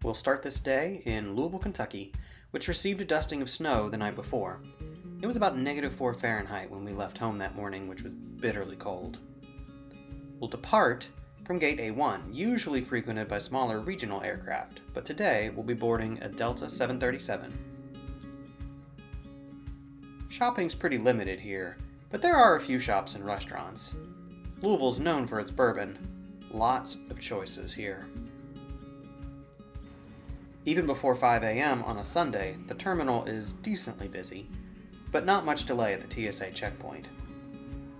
We'll start this day in Louisville, Kentucky, which received a dusting of snow the night before. It was about -4 Fahrenheit when we left home that morning, which was bitterly cold. We'll depart from Gate A1, usually frequented by smaller regional aircraft, but today we'll be boarding a Delta 737. Shopping's pretty limited here, but there are a few shops and restaurants. Louisville's known for its bourbon. Lots of choices here. Even before 5 a.m. on a Sunday, the terminal is decently busy, but not much delay at the TSA checkpoint.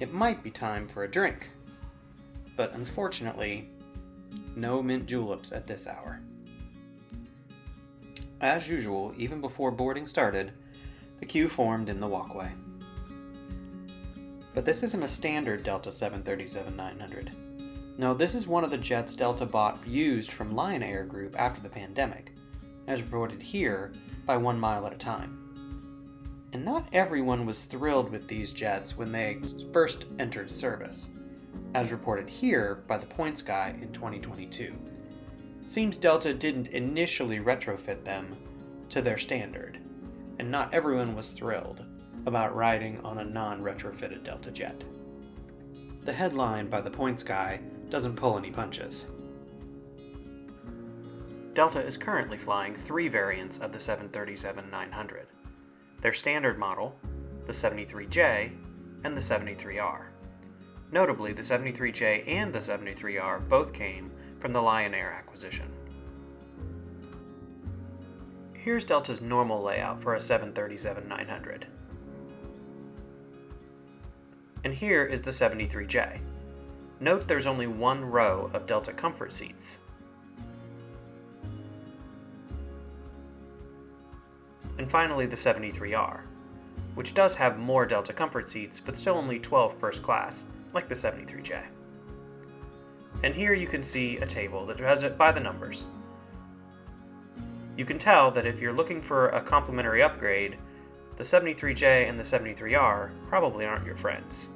It might be time for a drink, but unfortunately, no mint juleps at this hour. As usual, even before boarding started, the queue formed in the walkway. But this isn't a standard Delta 737-900. No, this is one of the jets Delta bought used from Lion Air Group after the pandemic, as reported here by 1 Mile at a Time. And not everyone was thrilled with these jets when they first entered service, as reported here by the Points Guy in 2022. Seems Delta didn't initially retrofit them to their standard, and not everyone was thrilled about riding on a non-retrofitted Delta jet. The headline by the Points Guy doesn't pull any punches. Delta is currently flying 3 variants of the 737-900. Their standard model, the 73J, and the 73R. Notably, the 73J and the 73R both came from the Lion Air acquisition. Here's Delta's normal layout for a 737-900. And here is the 73J. Note there's only one row of Delta comfort seats. And finally the 73R, which does have more Delta comfort seats, but still only 12 first class, like the 73J. And here you can see a table that has it by the numbers. You can tell that if you're looking for a complimentary upgrade, the 73J and the 73R probably aren't your friends.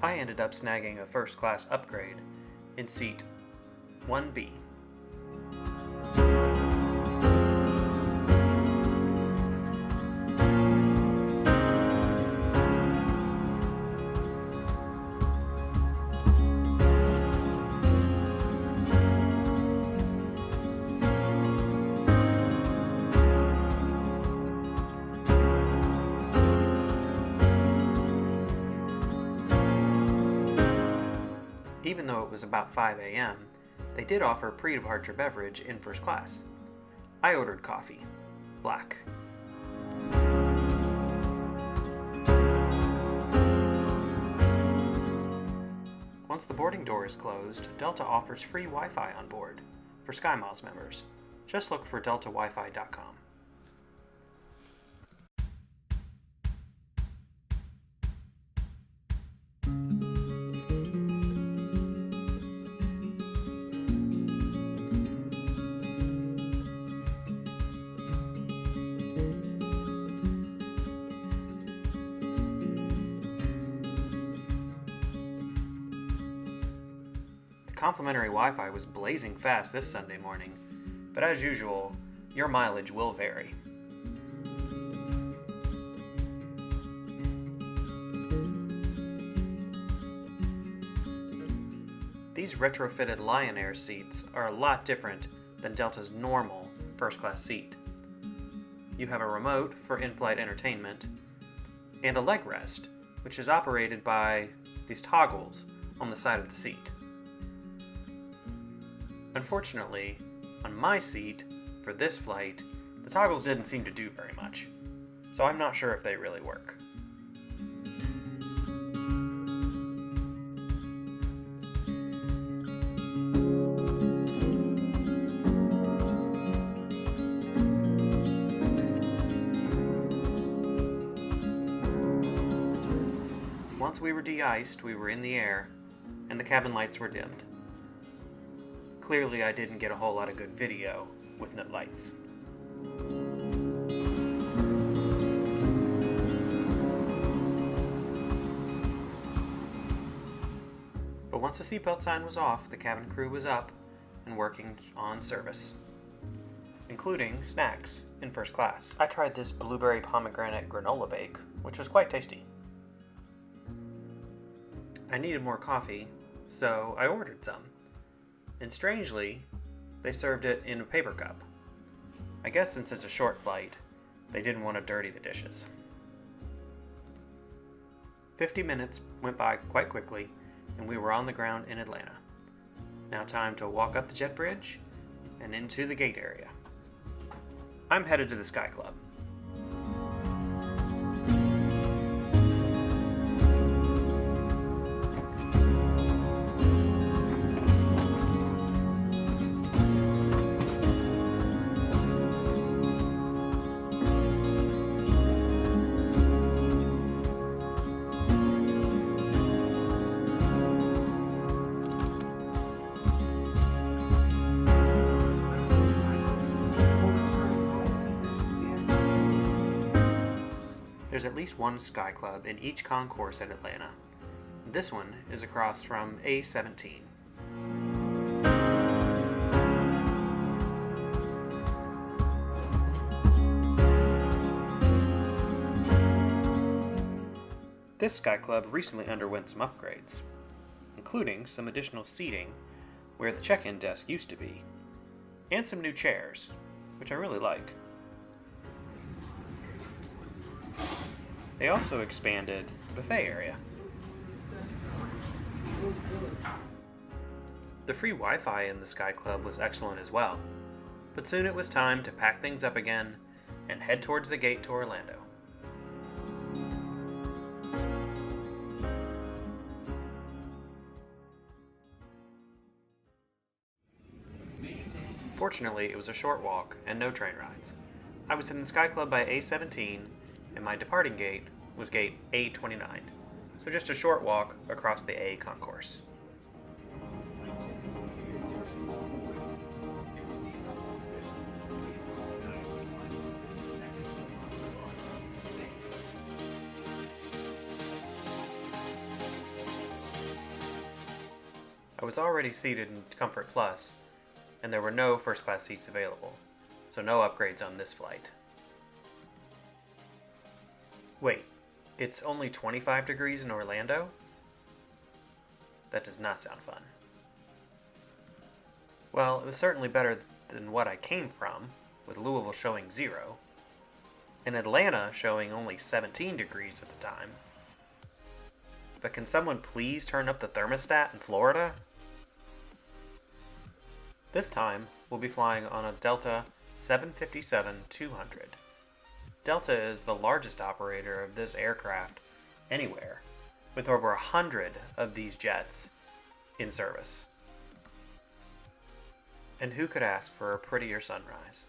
I ended up snagging a first-class upgrade in seat 1B. Even though it was about 5 a.m., they did offer a pre-departure beverage in first class. I ordered coffee, black. Once the boarding door is closed, Delta offers free Wi-Fi on board for SkyMiles members. Just look for deltawifi.com. Complimentary Wi-Fi was blazing fast this Sunday morning, but as usual, your mileage will vary. These retrofitted Lion Air seats are a lot different than Delta's normal first-class seat. You have a remote for in-flight entertainment, and a leg rest, which is operated by these toggles on the side of the seat. Unfortunately, on my seat, for this flight, the toggles didn't seem to do very much, so I'm not sure if they really work. Once we were de-iced, we were in the air, and the cabin lights were dimmed. Clearly I didn't get a whole lot of good video with no lights. But once the seatbelt sign was off, the cabin crew was up and working on service, including snacks in first class. I tried this blueberry pomegranate granola bake, which was quite tasty. I needed more coffee, so I ordered some. And strangely, they served it in a paper cup. I guess since it's a short flight, they didn't want to dirty the dishes. 50 minutes went by quite quickly, and we were on the ground in Atlanta. Now time to walk up the jet bridge and into the gate area. I'm headed to the Sky Club. There's at least one Sky Club in each concourse at Atlanta. This one is across from A17. This Sky Club recently underwent some upgrades, including some additional seating where the check-in desk used to be, and some new chairs, which I really like. They also expanded the buffet area. The free Wi-Fi in the Sky Club was excellent as well, but soon it was time to pack things up again and head towards the gate to Orlando. Fortunately, it was a short walk and no train rides. I was in the Sky Club by A17, and my departing gate was gate A29, so just a short walk across the A concourse. I was already seated in Comfort Plus, and there were no first class seats available, so no upgrades on this flight. Wait, it's only 25 degrees in Orlando? That does not sound fun. Well, it was certainly better than what I came from, with Louisville showing 0, and Atlanta showing only 17 degrees at the time. But can someone please turn up the thermostat in Florida? This time, we'll be flying on a Delta 757-200. Delta is the largest operator of this aircraft anywhere, with over 100 of these jets in service. And who could ask for a prettier sunrise?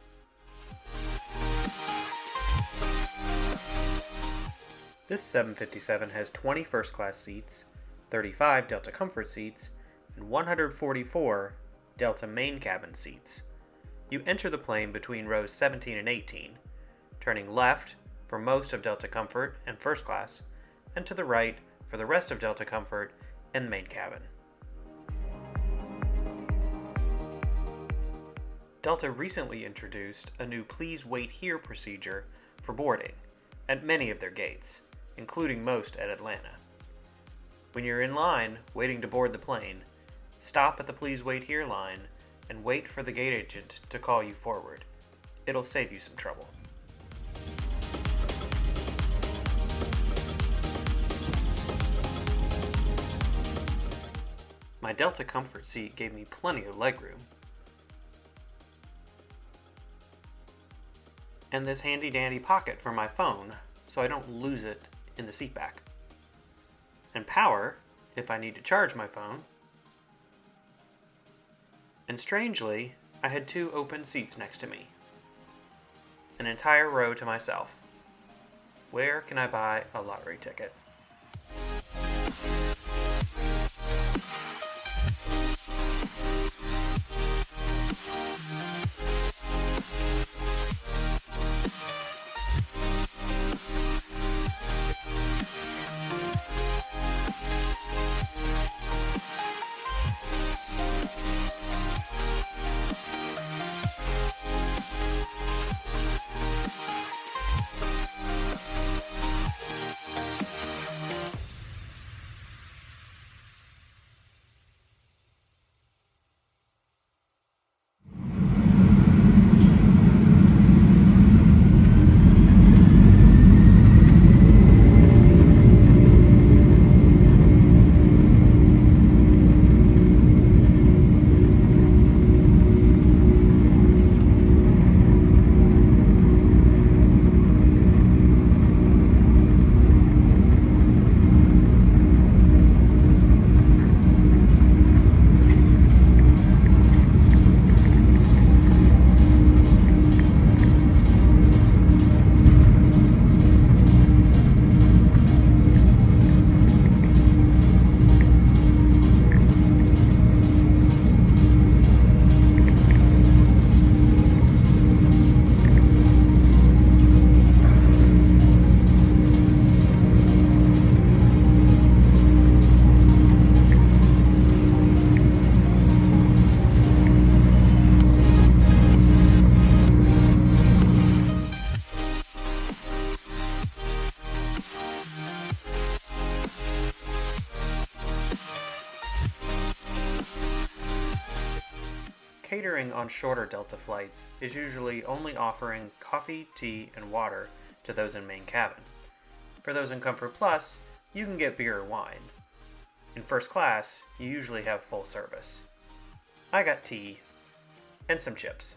This 757 has 20 first-class seats, 35 Delta Comfort seats, and 144 Delta main cabin seats. You enter the plane between rows 17 and 18, turning left for most of Delta Comfort and First Class, and to the right for the rest of Delta Comfort and the main cabin. Delta recently introduced a new Please Wait Here procedure for boarding at many of their gates, including most at Atlanta. When you're in line waiting to board the plane, stop at the Please Wait Here line and wait for the gate agent to call you forward. It'll save you some trouble. My Delta Comfort seat gave me plenty of legroom, and this handy dandy pocket for my phone so I don't lose it in the seat back, and power if I need to charge my phone. And strangely, I had 2 open seats next to me, an entire row to myself. Where can I buy a lottery ticket? catering on shorter Delta flights is usually only offering coffee, tea, and water to those in main cabin. For those in Comfort Plus, you can get beer or wine. In first class, you usually have full service. I got tea and some chips.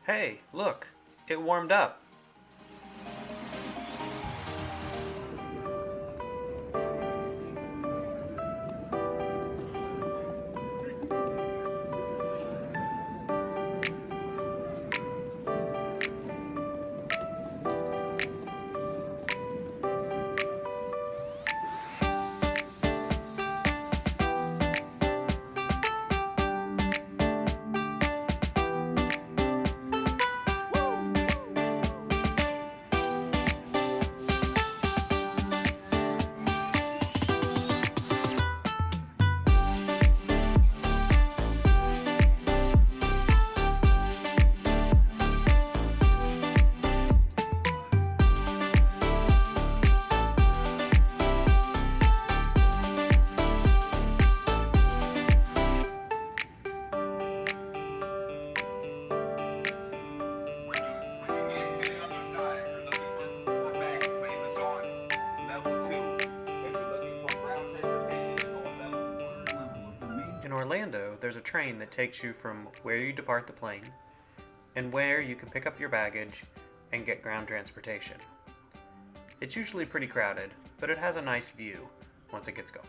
Hey, look, it warmed up. In Orlando, there's a train that takes you from where you depart the plane and where you can pick up your baggage and get ground transportation. It's usually pretty crowded, but it has a nice view once it gets going.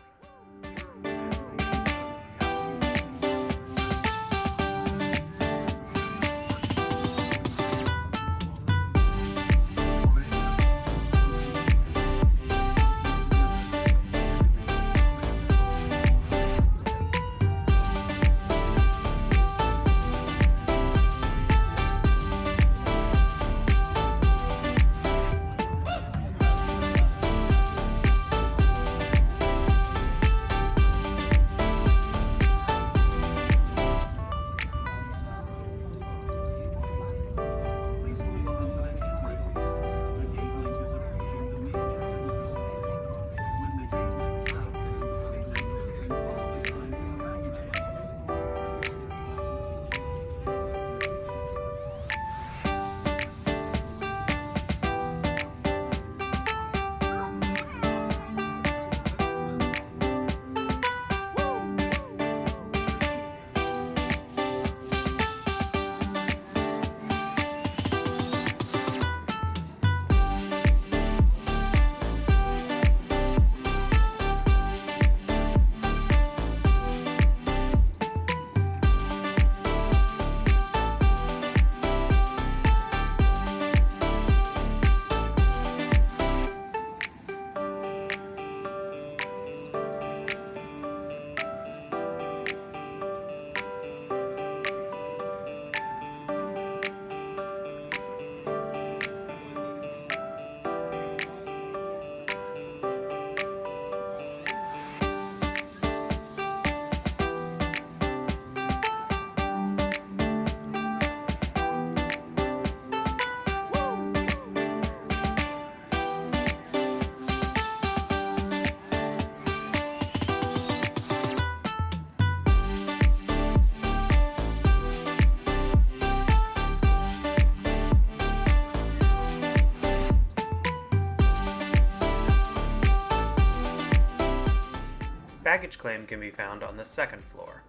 baggage claim can be found on the second floor.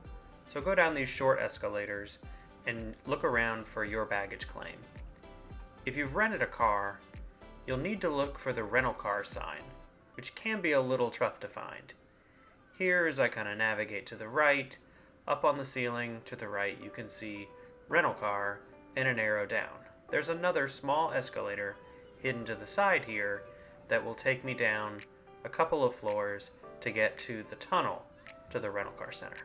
So go down these short escalators and look around for your baggage claim. If you've rented a car, you'll need to look for the rental car sign, which can be a little tough to find. Here, as I kind of navigate to the right, up on the ceiling to the right, you can see rental car and an arrow down. There's another small escalator hidden to the side here that will take me down a couple of floors to get to the tunnel to the rental car center.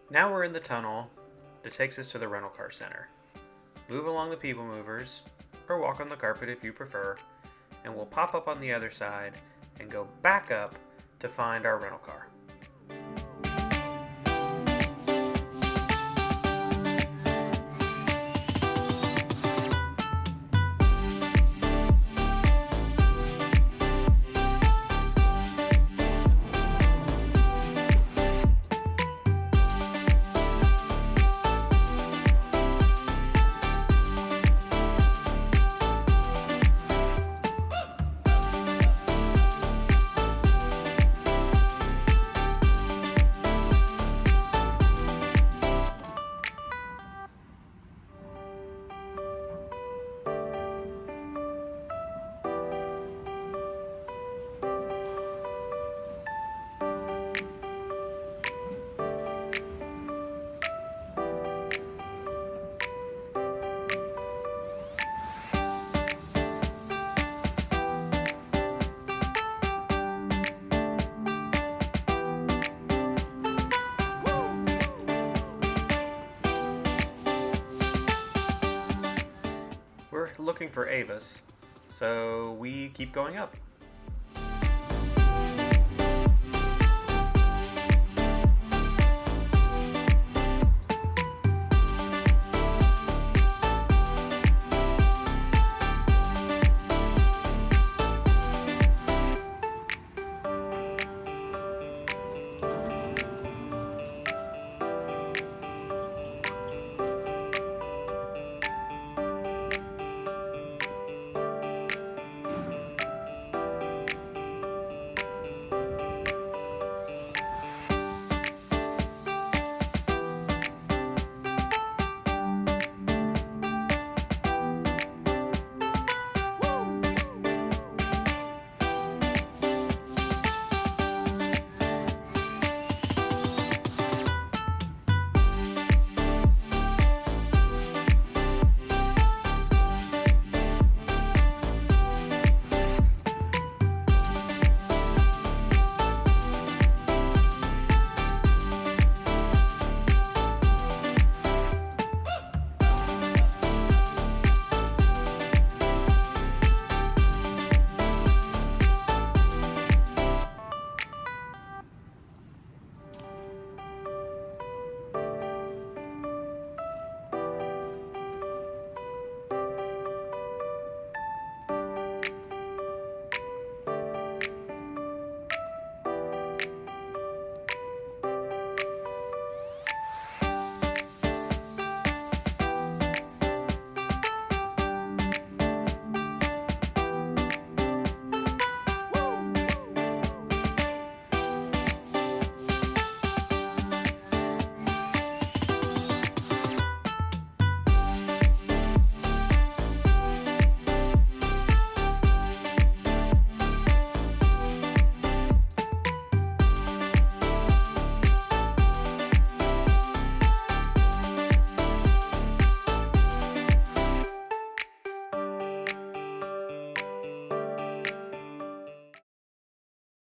Now we're in the tunnel that takes us to the rental car center. Move along the people movers, or walk on the carpet if you prefer, and we'll pop up on the other side and go back up to find our rental car. We're looking for Avis, so we keep going up.